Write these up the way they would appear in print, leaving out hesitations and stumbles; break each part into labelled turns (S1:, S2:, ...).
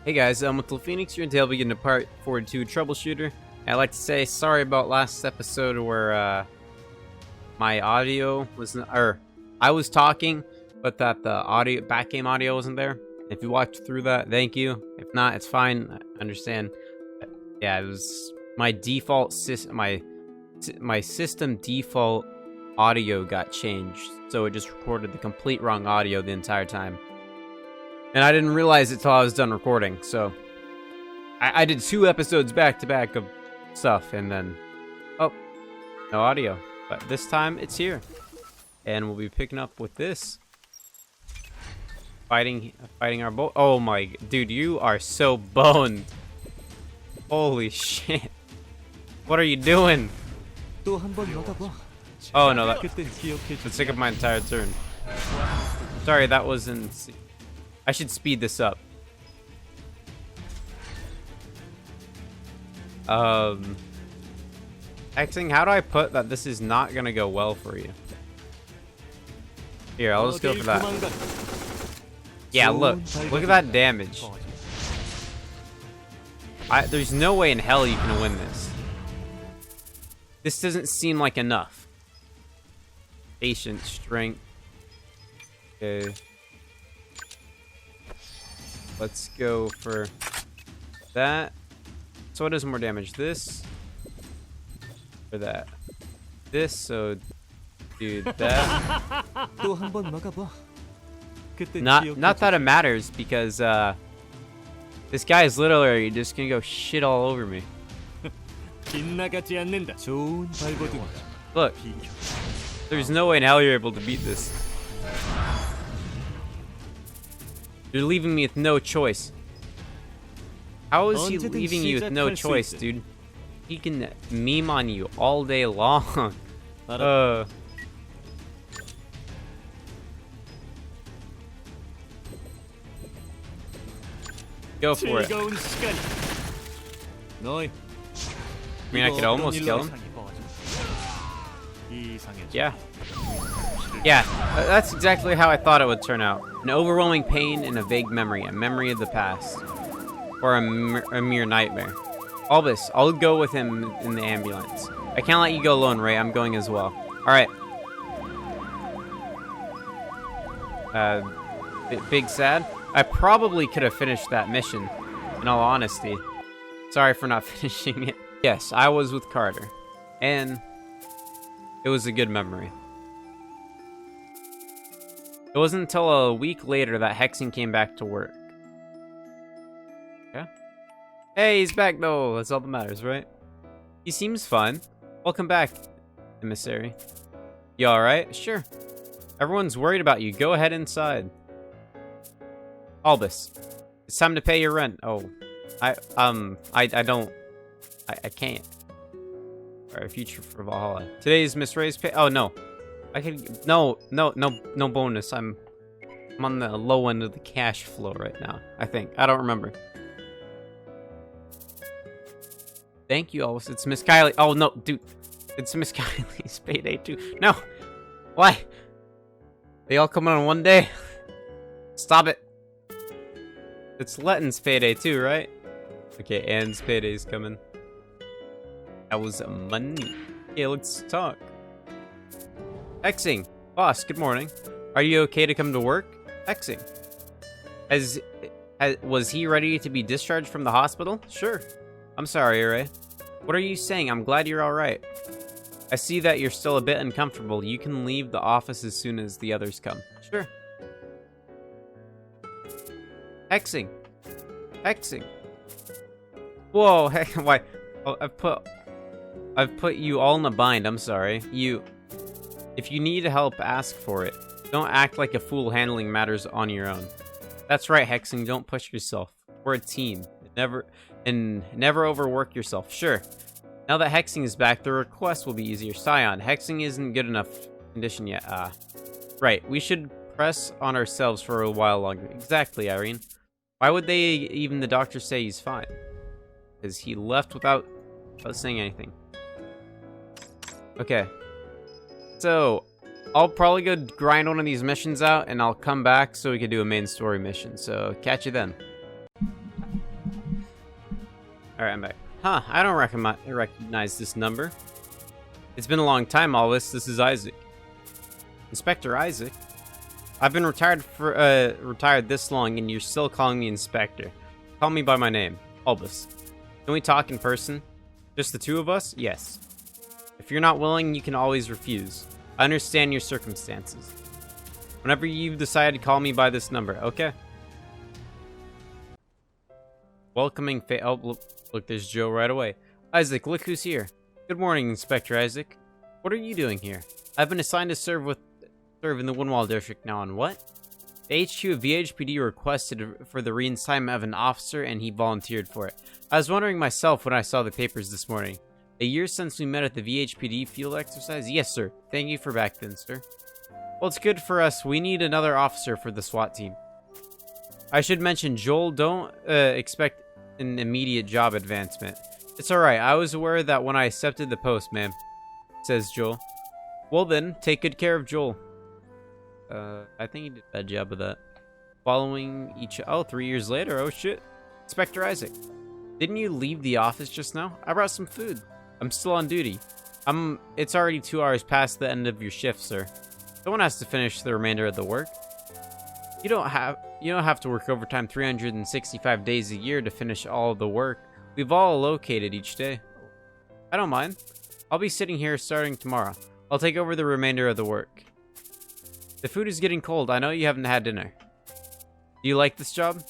S1: Hey guys, I'm with Phoenix here, and today I'll be getting to part 42 Troubleshooter. I'd like to say sorry about last episode where my audio was, I was talking, but that the back game audio wasn't there. If you watched through that, thank you. If not, it's fine. I understand. Yeah, it was my default my system default audio got changed, so it just recorded the complete wrong audio the entire time. And I didn't realize it till I was done recording, so I did 2 episodes back to back of stuff, and then, oh, no audio. But this time, it's here. And we'll be picking up with this. Fighting our boat. Oh my, dude, you are so boned. Holy shit. What are you doing? Oh no, that took up my entire turn. Sorry, that wasn't... I should speed this up. Xing, how do I put that this is not gonna go well for you? Here, I'll just go for that. Yeah, look at that damage. There's no way in hell you can win this. This doesn't seem like enough. Patience, strength. Okay. Let's go for that. So what does more damage? This or that? This, so dude, that. Not that it matters, because this guy is literally just gonna go shit all over me. Look, there's no way in hell you're able to beat this. You're leaving me with no choice. How is he leaving you with no choice, dude? He can meme on you all day long. Go for it. I mean, I could almost kill him. Yeah. Yeah, that's exactly how I thought it would turn out. An overwhelming pain and a vague memory. A memory of the past. Or a mere nightmare. Albus, I'll go with him in the ambulance. I can't let you go alone, Ray. I'm going as well. Alright. Big sad. I probably could have finished that mission, in all honesty. Sorry for not finishing it. Yes, I was with Carter. And it was a good memory. It wasn't until a week later that Hexing came back to work. Yeah. Hey, he's back though. That's all that matters, right? He seems fine. Welcome back, emissary. You alright? Sure. Everyone's worried about you. Go ahead inside. Albus, it's time to pay your rent. Oh, I can't. Alright, future for Valhalla. Today's Miss Ray's pay. Oh no. I could no bonus. I'm on the low end of the cash flow right now. I think. I don't remember. Thank you, Albus. It's Miss Kylie. Oh no, dude. It's Miss Kylie's payday too. No. Why? They all come on one day. Stop it. It's Letton's payday too, right? Okay, Anne's payday's coming. That was money. Okay, let's talk. Xing, boss, good morning. Are you okay to come to work? Xing. Was he ready to be discharged from the hospital? Sure. I'm sorry, Ray. What are you saying? I'm glad you're alright. I see that you're still a bit uncomfortable. You can leave the office as soon as the others come. Sure. Xing. Xing. Whoa, heck, why? Oh, I've put you all in a bind. I'm sorry. If you need help, ask for it. Don't act like a fool handling matters on your own. That's right, Hexing. Don't push yourself. We're a team. Never overwork yourself. Sure. Now that Hexing is back, the request will be easier. Scion, Hexing isn't good enough condition yet. Right. We should press on ourselves for a while longer. Exactly, Irene. Why would even the doctor say he's fine? Because he left without saying anything. Okay. So, I'll probably go grind one of these missions out, and I'll come back so we can do a main story mission. So, catch you then. Alright, I'm back. Huh, I don't recognize this number. It's been a long time, Albus. This is Isaac. Inspector Isaac? I've been retired this long, and you're still calling me Inspector. Call me by my name, Albus. Can we talk in person? Just the two of us? Yes. If you're not willing, you can always refuse. I understand your circumstances. Whenever you've decided to call me by this number, okay? Welcoming oh, look, there's Joe right away. Isaac, look who's here. Good morning, Inspector Isaac. What are you doing here? I've been assigned to serve in the Windwall District now on what? The HQ of VHPD requested for the reassignment of an officer, and he volunteered for it. I was wondering myself when I saw the papers this morning. A year since we met at the VHPD field exercise? Yes, sir. Thank you for back then, sir. Well, it's good for us. We need another officer for the SWAT team. I should mention, Joel, don't expect an immediate job advancement. It's alright. I was aware that when I accepted the post, ma'am, says Joel. Well then, take good care of Joel. I think he did a bad job of that. Following each... Oh, 3 years later. Oh, shit. Inspector Isaac. Didn't you leave the office just now? I brought some food. I'm still on duty. It's already 2 hours past the end of your shift, sir. Someone has to finish the remainder of the work. You don't have to work overtime 365 days a year to finish all of the work. We've all allocated each day. I don't mind. I'll be sitting here starting tomorrow. I'll take over the remainder of the work. The food is getting cold. I know you haven't had dinner. Do you like this job?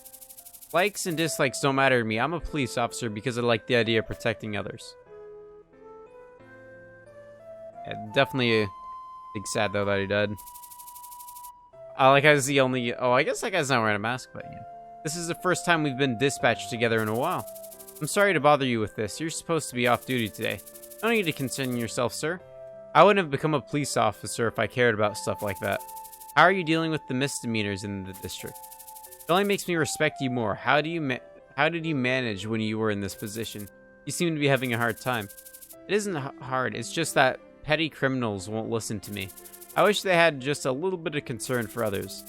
S1: Likes and dislikes don't matter to me. I'm a police officer because I like the idea of protecting others. Yeah, definitely a big sad though that he died. I guess that guy's not wearing a mask, but yeah. This is the first time we've been dispatched together in a while. I'm sorry to bother you with this. You're supposed to be off duty today. No need to concern yourself, sir. I wouldn't have become a police officer if I cared about stuff like that. How are you dealing with the misdemeanors in the district? It only makes me respect you more. How did you manage when you were in this position? You seem to be having a hard time. It isn't hard. It's just that petty criminals won't listen to me. I wish they had just a little bit of concern for others.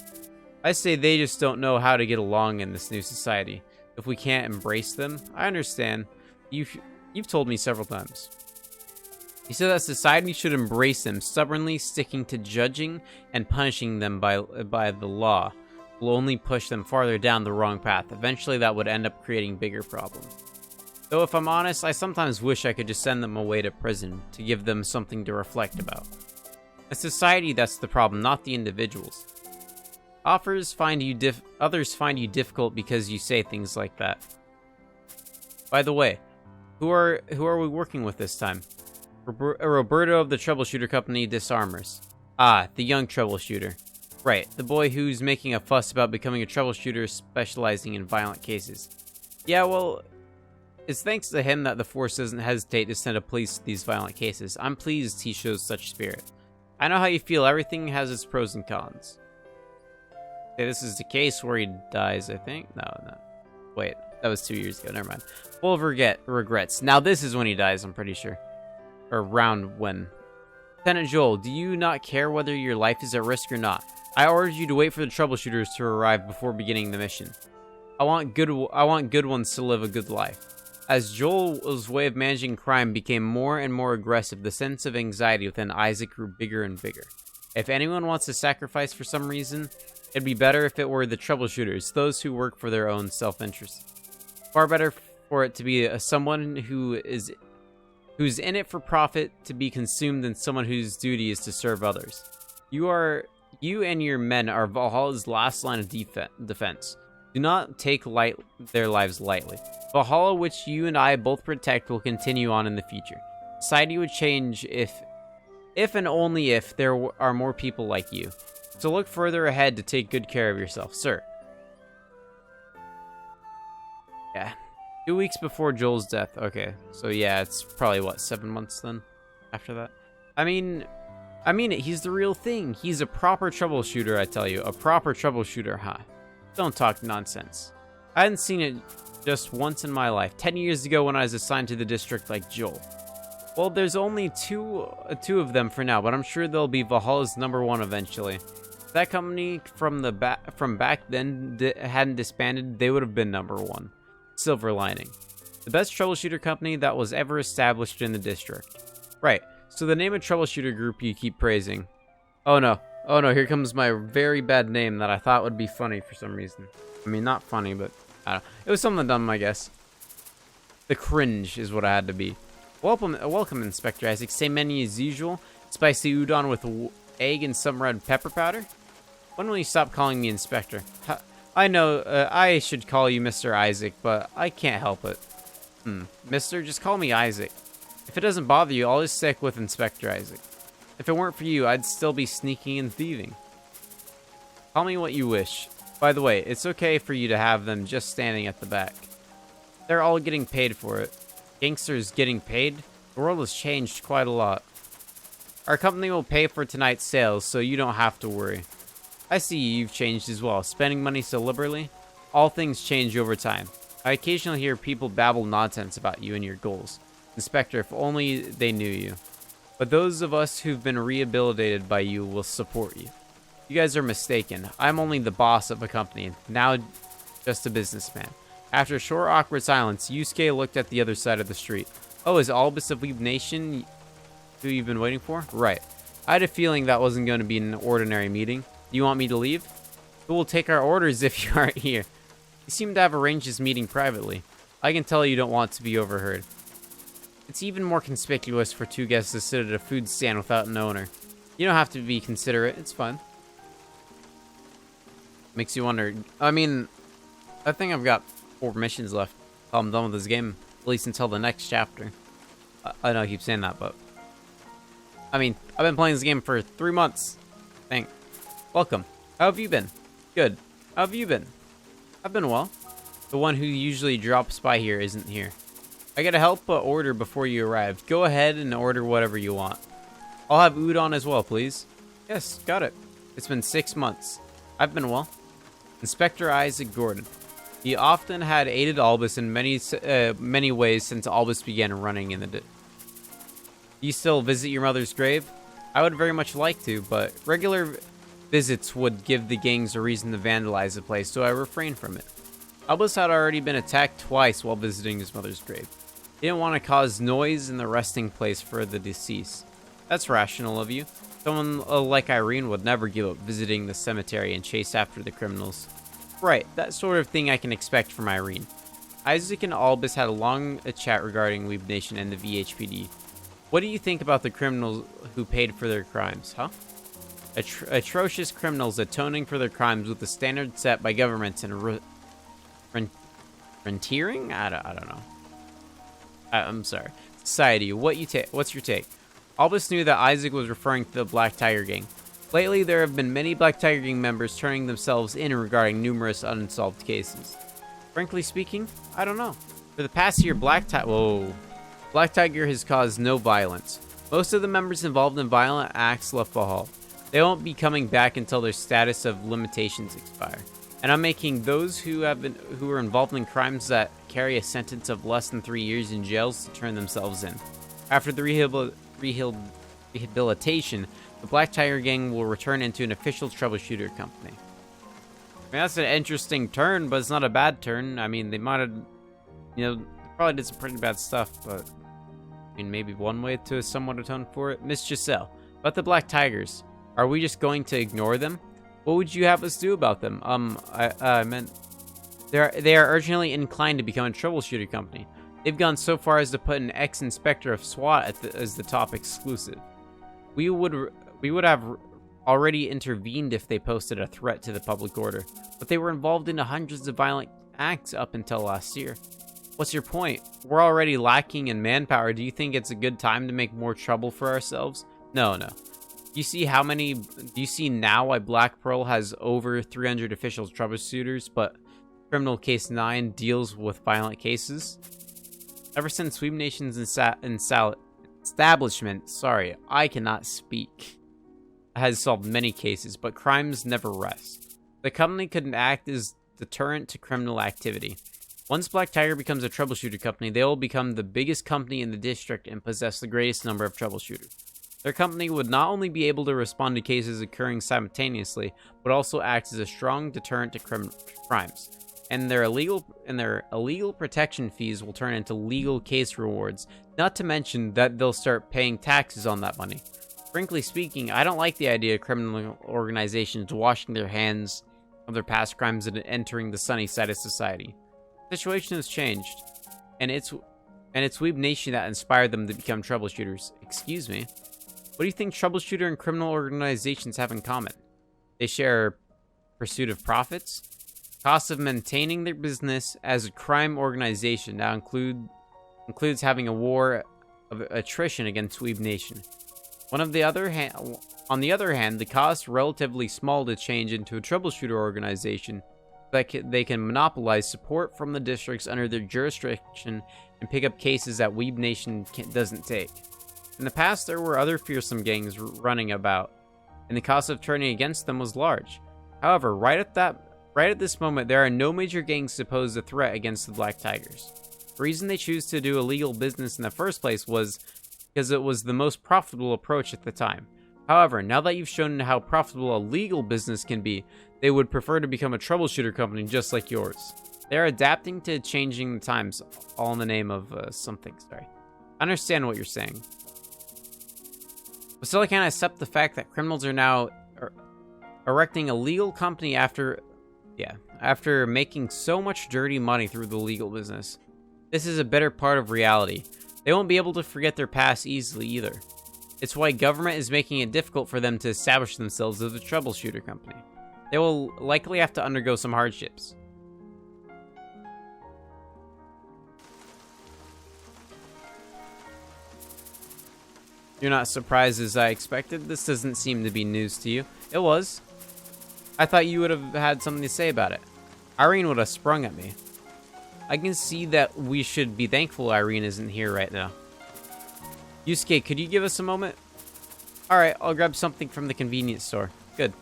S1: I say they just don't know how to get along in this new society. If we can't embrace them, I understand. You've told me several times. You said that society should embrace them, stubbornly sticking to judging and punishing them by the law will only push them farther down the wrong path. Eventually that would end up creating bigger problems. Though if I'm honest, I sometimes wish I could just send them away to prison to give them something to reflect about. A society that's the problem, not the individuals. Others find you difficult because you say things like that. By the way, who are we working with this time? Roberto of the Troubleshooter Company Disarmers. Ah, the young Troubleshooter. Right, the boy who's making a fuss about becoming a troubleshooter specializing in violent cases. Yeah, well, it's thanks to him that the force doesn't hesitate to send a police to these violent cases. I'm pleased he shows such spirit. I know how you feel. Everything has its pros and cons. Okay, this is the case where he dies, I think. No. Wait, that was 2 years ago. Never mind. Full of regrets. Now this is when he dies, I'm pretty sure. Or around when. Lieutenant Joel, do you not care whether your life is at risk or not? I ordered you to wait for the troubleshooters to arrive before beginning the mission. I want good ones to live a good life. As Joel's way of managing crime became more and more aggressive, the sense of anxiety within Isaac grew bigger and bigger. If anyone wants to sacrifice for some reason, it'd be better if it were the troubleshooters, those who work for their own self-interest. Far better for it to be someone who's in it for profit to be consumed than someone whose duty is to serve others. You and your men are Valhalla's last line of defense. Do not take their lives lightly. Valhalla, which you and I both protect, will continue on in the future. Society would change if and only if there are more people like you. So look further ahead to take good care of yourself, sir. Yeah. 2 weeks before Joel's death. Okay. So yeah, it's probably, what, 7 months then? After that? I mean it. He's the real thing. He's a proper troubleshooter, I tell you. A proper troubleshooter, huh? Don't talk nonsense. I hadn't seen it just once in my life. 10 years ago when I was assigned to the district like Joel. Well, there's only two of them for now, but I'm sure they'll be Valhalla's #1 eventually. If that company from back then hadn't disbanded, they would have been #1. Silver lining. The best troubleshooter company that was ever established in the district. Right, so the name of troubleshooter group you keep praising. Oh no, here comes my very bad name that I thought would be funny for some reason. I mean, not funny, but I don't know. It was something dumb, I guess. The cringe is what I had to be. Welcome, Inspector Isaac. Same menu as usual. Spicy udon with egg and some red pepper powder. When will you stop calling me Inspector? I know I should call you Mr. Isaac, but I can't help it. Mister, just call me Isaac. If it doesn't bother you, I'll just stick with Inspector Isaac. If it weren't for you, I'd still be sneaking and thieving. Call me what you wish. By the way, it's okay for you to have them just standing at the back. They're all getting paid for it. Gangsters getting paid? The world has changed quite a lot. Our company will pay for tonight's sales, so you don't have to worry. I see you've changed as well, spending money so liberally. All things change over time. I occasionally hear people babble nonsense about you and your goals. Inspector, if only they knew you. But those of us who've been rehabilitated by you will support you. You guys are mistaken. I'm only the boss of a company, now just a businessman. After a short, awkward silence, Yusuke looked at the other side of the street. Oh, is Albus of Weeb Nation who you've been waiting for? Right. I had a feeling that wasn't going to be an ordinary meeting. Do you want me to leave? Who will take our orders if you aren't here? You seem to have arranged this meeting privately. I can tell you don't want to be overheard. It's even more conspicuous for two guests to sit at a food stand without an owner. You don't have to be considerate. It's fun. Makes you wonder. I mean, I think I've got 4 missions left till I'm done with this game. At least until the next chapter. I know I keep saying that, but... I mean, I've been playing this game for 3 months. Welcome. How have you been? Good. How have you been? I've been well. The one who usually drops by here isn't here. I gotta help but order before you arrive. Go ahead and order whatever you want. I'll have udon as well, please. Yes, got it. It's been 6 months. I've been well. Inspector Isaac Gordon. He often had aided Albus in many ways since Albus began running in the... Do you still visit your mother's grave? I would very much like to, but regular visits would give the gangs a reason to vandalize the place, so I refrained from it. Albus had already been attacked twice while visiting his mother's grave. He didn't want to cause noise in the resting place for the deceased. That's rational of you. Someone like Irene would never give up visiting the cemetery and chase after the criminals. Right, that sort of thing I can expect from Irene. Isaac and Albus had a long chat regarding Weeb Nation and the VHPD. What do you think about the criminals who paid for their crimes, huh? Atrocious criminals atoning for their crimes with the standards set by governments and rentiering? I don't know. I'm sorry. Society, what's your take? Albus knew that Isaac was referring to the Black Tiger Gang. Lately, there have been many Black Tiger Gang members turning themselves in regarding numerous unsolved cases. Frankly speaking, I don't know. For the past year, Black Tiger has caused no violence. Most of the members involved in violent acts left the hall. They won't be coming back until their status of limitations expire. And I'm making those who are involved in crimes that carry a sentence of less than 3 years in jails to turn themselves in. After the rehabilitation, the Black Tiger Gang will return into an official troubleshooter company. I mean, that's an interesting turn, but it's not a bad turn. I mean, they might have, probably did some pretty bad stuff, but I mean, maybe one way to somewhat atone for it. Miss Giselle, about the Black Tigers, are we just going to ignore them? What would you have us do about them? I meant they are urgently inclined to become a troubleshooter company. They've gone so far as to put an ex-inspector of SWAT as the top exclusive. We would have already intervened if they posted a threat to the public order, but they were involved in hundreds of violent acts up until last year. What's your point? We're already lacking in manpower. Do you think it's a good time to make more trouble for ourselves? No. Do you see now why Black Pearl has over 300 official troubleshooters, but Criminal Case 9 deals with violent cases? Ever since Weeb Nation's establishment, I cannot speak, has solved many cases, but crimes never rest. The company could act as deterrent to criminal activity. Once Black Tiger becomes a troubleshooter company, they will become the biggest company in the district and possess the greatest number of troubleshooters. Their company would not only be able to respond to cases occurring simultaneously, but also act as a strong deterrent to crimes. and their illegal protection fees will turn into legal case rewards, not to mention that they'll start paying taxes on that money. Frankly speaking, I don't like the idea of criminal organizations washing their hands of their past crimes and entering the sunny side of society. The situation has changed, and it's Weeb Nation that inspired them to become troubleshooters. Excuse me. What do you think troubleshooter and criminal organizations have in common? They share pursuit of profits. Cost of maintaining their business as a crime organization now includes having a war of attrition against Weeb Nation. On the other hand, the cost relatively small to change into a troubleshooter organization that they can monopolize support from the districts under their jurisdiction and pick up cases that Weeb Nation doesn't take. In the past, there were other fearsome gangs running about, and the cost of turning against them was large. However, right at this moment, there are no major gangs to pose a threat against the Black Tigers. The reason they choose to do illegal business in the first place was because it was the most profitable approach at the time. However, now that you've shown how profitable a legal business can be, they would prefer to become a troubleshooter company just like yours. They are adapting to changing the times, all in the name of something. Sorry. I understand what you're saying. But still, I can't accept the fact that criminals are now erecting a legal company after making so much dirty money through the legal business. This is a bitter part of reality. They won't be able to forget their past easily either. It's why government is making it difficult for them to establish themselves as a troubleshooter company. They will likely have to undergo some hardships. You're not surprised as I expected? This doesn't seem to be news to you. It was. I thought you would have had something to say about it. Irene would have sprung at me. I can see that we should be thankful Irene isn't here right now. Yusuke, could you give us a moment? Alright, I'll grab something from the convenience store. Good.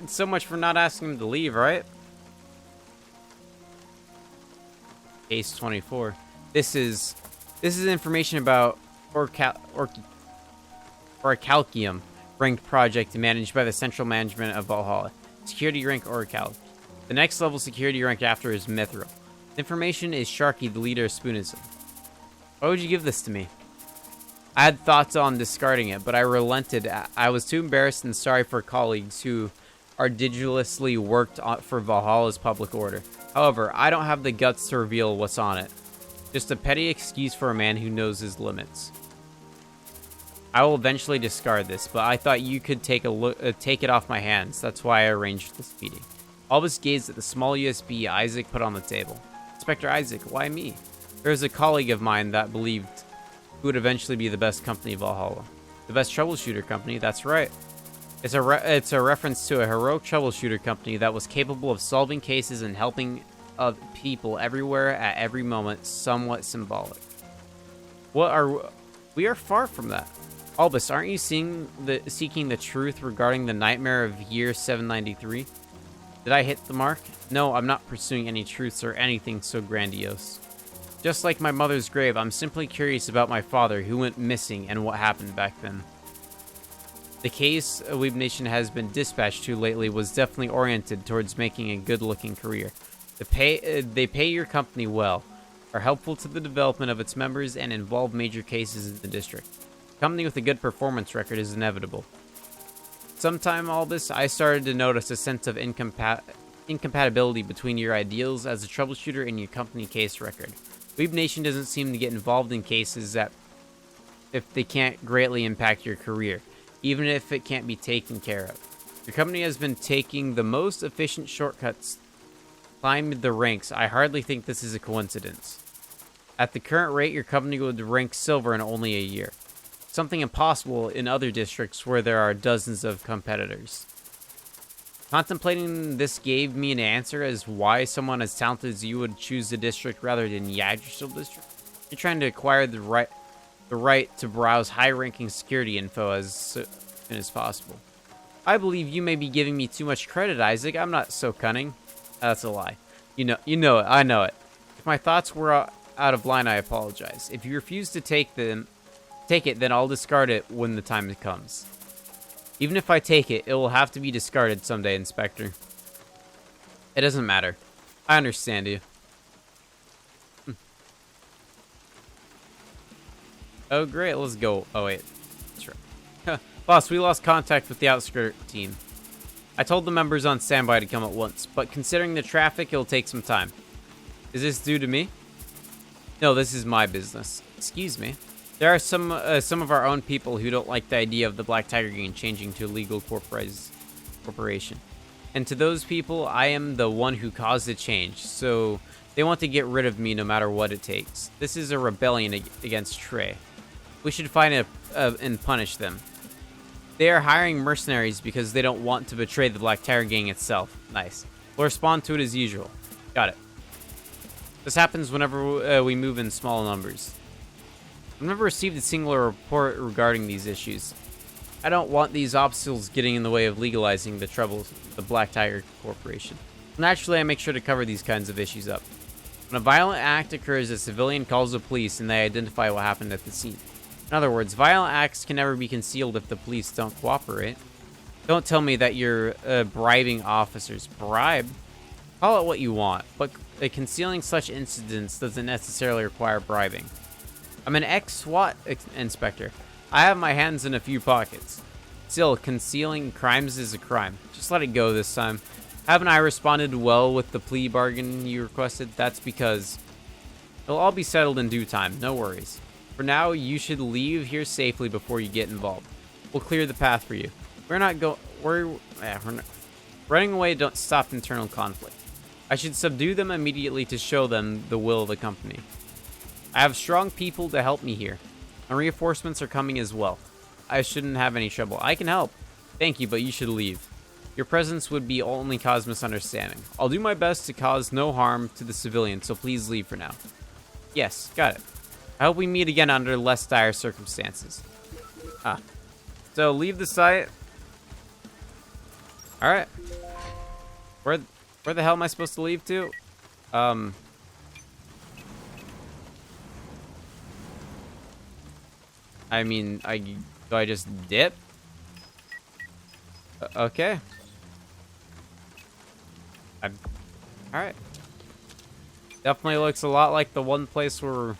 S1: So much for not asking him to leave, right? Case 24. This is information about Orichalcium ranked project managed by the Central Management of Valhalla. Security rank Orical. The next level security rank after is Mithril. Information is Sharky, the leader of Spoonism. Why would you give this to me? I had thoughts on discarding it, but I relented. I was too embarrassed and sorry for colleagues who arduously worked for Valhalla's public order. However, I don't have the guts to reveal what's on it. Just a petty excuse for a man who knows his limits. I will eventually discard this, but I thought you could take it off my hands. That's why I arranged this meeting. Albus gazed at the small USB Isaac put on the table. Inspector Isaac, why me? There was a colleague of mine that believed who would eventually be the best company of Valhalla. The best troubleshooter company, that's right. It's a reference to a heroic troubleshooter company that was capable of solving cases and helping people everywhere at every moment, somewhat symbolic. We are far from that. Albus, aren't you seeking the truth regarding the nightmare of year 793? Did I hit the mark? No, I'm not pursuing any truths or anything so grandiose. Just like my mother's grave, I'm simply curious about my father who went missing and what happened back then. The case Weeb Nation has been dispatched to lately was definitely oriented towards making a good-looking career. They pay your company well, are helpful to the development of its members, and involve major cases in the district. A company with a good performance record is inevitable. Sometime Albus, I started to notice a sense of incompatibility between your ideals as a troubleshooter and your company case record. Weeb Nation doesn't seem to get involved in cases that if they can't greatly impact your career, even if it can't be taken care of. Your company has been taking the most efficient shortcuts, climbed the ranks. I hardly think this is a coincidence. At the current rate, your company would rank silver in only a year. Something impossible in other districts where there are dozens of competitors. Contemplating this gave me an answer as why someone as talented as you would choose the district rather than Yggdrasil district. You're trying to acquire the right to browse high-ranking security info as soon as possible. I believe you may be giving me too much credit, Isaac. I'm not so cunning. That's a lie. You know it. I know it. If my thoughts were out of line, I apologize. If you refuse to take it, then I'll discard it when the time comes. Even if I take it, it will have to be discarded someday, Inspector. It doesn't matter. I understand you. Oh, great. Let's go. Oh, wait. That's right. Boss, we lost contact with the outskirt team. I told the members on standby to come at once, but considering the traffic, it'll take some time. Is this due to me? No, this is my business. Excuse me. There are some of our own people who don't like the idea of the Black Tiger Gang changing to a legal corporation. And to those people, I am the one who caused the change, so they want to get rid of me no matter what it takes. This is a rebellion against Trey. We should find and punish them. They are hiring mercenaries because they don't want to betray the Black Tiger Gang itself. Nice. We'll respond to it as usual. Got it. This happens whenever we move in small numbers. I've never received a single report regarding these issues. I don't want these obstacles getting in the way of legalizing the Black Tiger Corporation. Naturally, I make sure to cover these kinds of issues up. When a violent act occurs, a civilian calls the police and they identify what happened at the scene. In other words, violent acts can never be concealed if the police don't cooperate. Don't tell me that you're bribing officers. Bribe? Call it what you want, but concealing such incidents doesn't necessarily require bribing. I'm an ex-SWAT inspector. I have my hands in a few pockets. Still, concealing crimes is a crime. Just let it go this time. Haven't I responded well with the plea bargain you requested? That's because it'll all be settled in due time. No worries. For now, you should leave here safely before you get involved. We'll clear the path for you. Running away don't stop internal conflict. I should subdue them immediately to show them the will of the company. I have strong people to help me here, and reinforcements are coming as well. I shouldn't have any trouble. I can help. Thank you, but you should leave. Your presence would be only cause misunderstanding. I'll do my best to cause no harm to the civilians, so please leave for now. Yes, got it. I hope we meet again under less dire circumstances. So leave the site. Alright. Where the hell am I supposed to leave to? I mean, do I just dip? Okay. Alright. Definitely looks a lot like the one place where...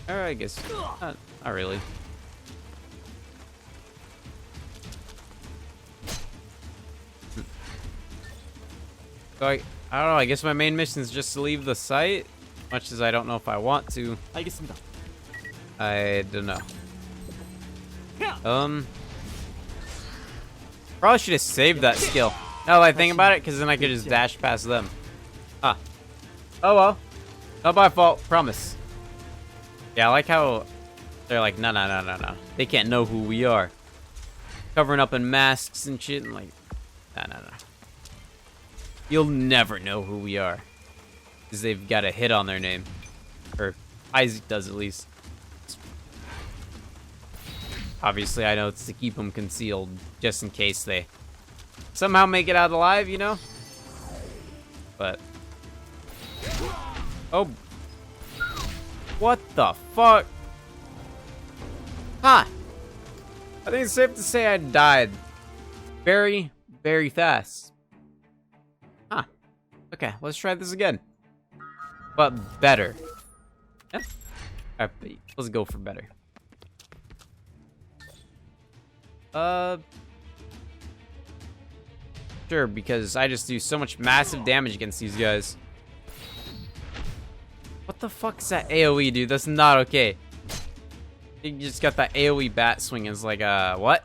S1: Or I guess... Not really. So I don't know, I guess my main mission is just to leave the site. Much as I don't know if I want to. I don't know. Probably should have saved that skill. Now that I think about it, because then I could just dash past them. Oh well. Not my fault. Promise. Yeah, I like how they're like, no. They can't know who we are. Covering up in masks and shit, and like, no. You'll never know who we are. Because they've got a hit on their name. Or Isaac does, at least. Obviously, I know it's to keep them concealed, just in case they somehow make it out alive, you know? But... Oh. What the fuck? Huh. I think it's safe to say I died. Very, very fast. Huh. Okay, let's try this again. But better. Yeah? Alright, let's go for better. Sure, because I just do so much massive damage against these guys. What the fuck is that AoE, dude? That's not okay. You just got that AoE bat swing. It's like, what?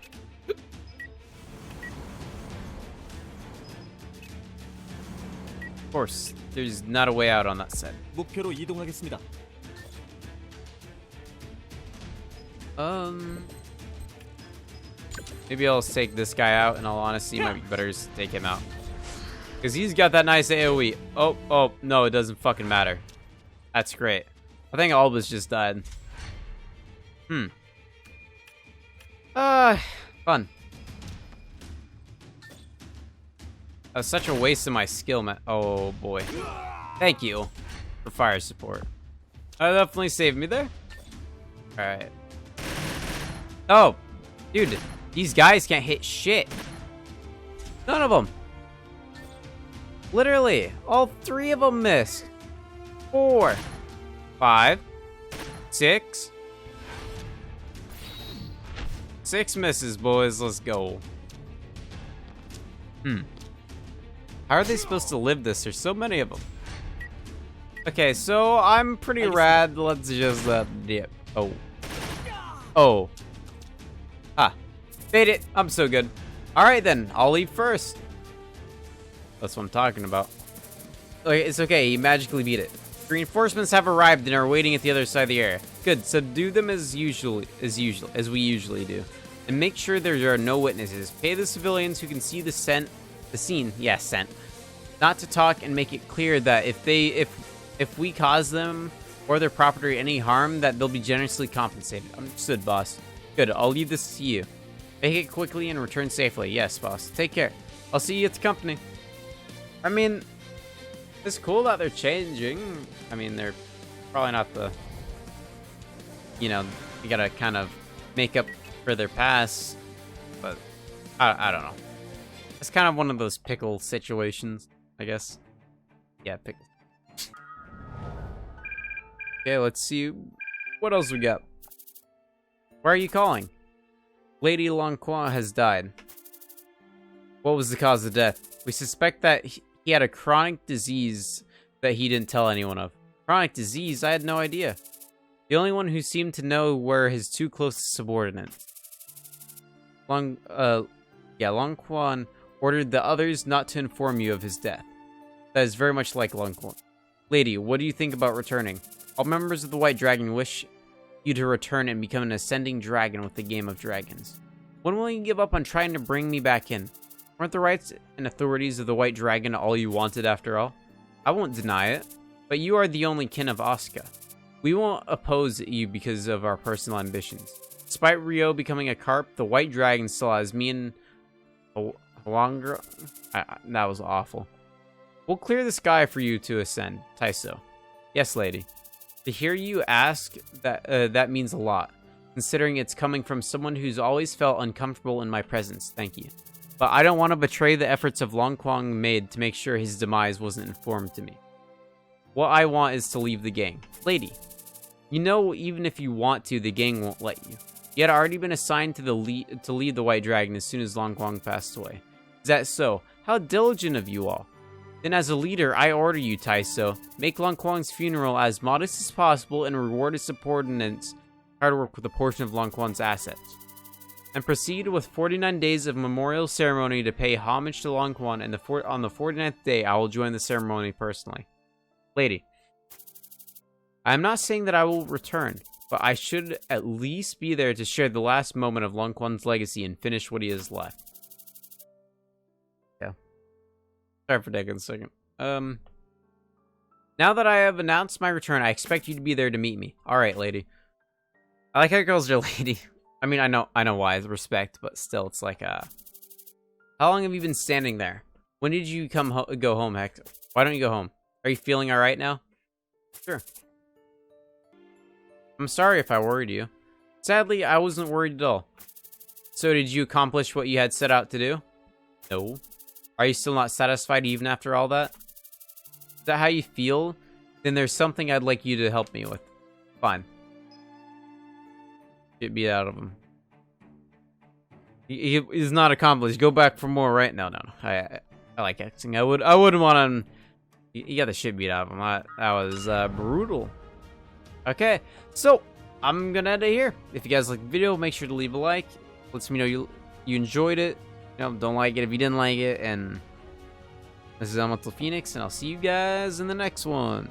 S1: Of course, there's not a way out on that set. Maybe I'll take this guy out, in all honesty. Might be better just take him out. Because he's got that nice AoE. Oh, no, it doesn't fucking matter. That's great. I think Albus just died. Fun. That was such a waste of my skill, man. Oh, boy. Thank you for fire support. That definitely saved me there. Alright. Oh, dude. These guys can't hit shit. None of them. Literally, all 3 of them missed. 4, 5, 6. 6 misses, boys. Let's go. How are they supposed to live this? There's so many of them. Okay, so I'm pretty rad. Let's just dip. Oh. Oh. Ah. Made it. I'm so good. Alright then, I'll leave first. That's what I'm talking about. Okay, it's okay. He magically beat it. Reinforcements have arrived and are waiting at the other side of the area. Good. Subdue them as we usually do, and make sure there are no witnesses. Pay the civilians who can see the scene. Yeah, scent. Not to talk, and make it clear that if we cause them or their property any harm, that they'll be generously compensated. Understood, boss. Good. I'll leave this to you. Make it quickly and return safely. Yes, boss. Take care. I'll see you at the company. I mean, it's cool that they're changing. I mean, they're probably not the... You know, you gotta kind of make up for their past. But, I don't know. It's kind of one of those pickle situations, I guess. Yeah, pickle. Okay, let's see what else we got. Why are you calling? Lady Longquan has died. What was the cause of death? We suspect that he had a chronic disease that he didn't tell anyone of. Chronic disease? I had no idea. The only one who seemed to know were his 2 closest subordinates. Longquan ordered the others not to inform you of his death. That is very much like Longquan. Lady, what do you think about returning? All members of the White Dragon wish you to return and become an ascending dragon with the Game of Dragons. When will you give up on trying to bring me back in? Weren't the rights and authorities of the White Dragon all you wanted after all? I won't deny it, but you are the only kin of Asuka. We won't oppose you because of our personal ambitions. Despite Ryo becoming a carp, the White Dragon still has me and longer. That was awful. We'll clear the sky for you to ascend, Taiso. Yes, lady. To hear you ask, that means a lot, considering it's coming from someone who's always felt uncomfortable in my presence. Thank you. But I don't want to betray the efforts of Longquan made to make sure his demise wasn't informed to me. What I want is to leave the gang. Lady, you know, even if you want to, the gang won't let you. You had already been assigned to lead the White Dragon as soon as Longquan passed away. Is that so? How diligent of you all. Then as a leader, I order you, Taiso, make Longquan's funeral as modest as possible and reward his subordinates hard work with a portion of Longquan's assets. And proceed with 49 days of memorial ceremony to pay homage to Longquan, and on the 49th day, I will join the ceremony personally. Lady, I am not saying that I will return, but I should at least be there to share the last moment of Longquan's legacy and finish what he has left. Yeah. Sorry for taking a second. Now that I have announced my return, I expect you to be there to meet me. Alright, lady. I like how girls are lady. I mean, I know why, respect, but still, it's like, how long have you been standing there? When did you go home, Hector? Why don't you go home? Are you feeling alright now? Sure. I'm sorry if I worried you. Sadly, I wasn't worried at all. So, did you accomplish what you had set out to do? No. Are you still not satisfied even after all that? Is that how you feel? Then there's something I'd like you to help me with. Fine. Get beat out of him. He's not accomplished. Go back for more, right? No. I like acting. I wouldn't want him. He got the shit beat out of him. That was brutal. Okay, so I'm gonna end it here. If you guys like the video, make sure to leave a like. Lets me know you enjoyed it. Don't like it if you didn't like it. And this is Elemental Phoenix, and I'll see you guys in the next one.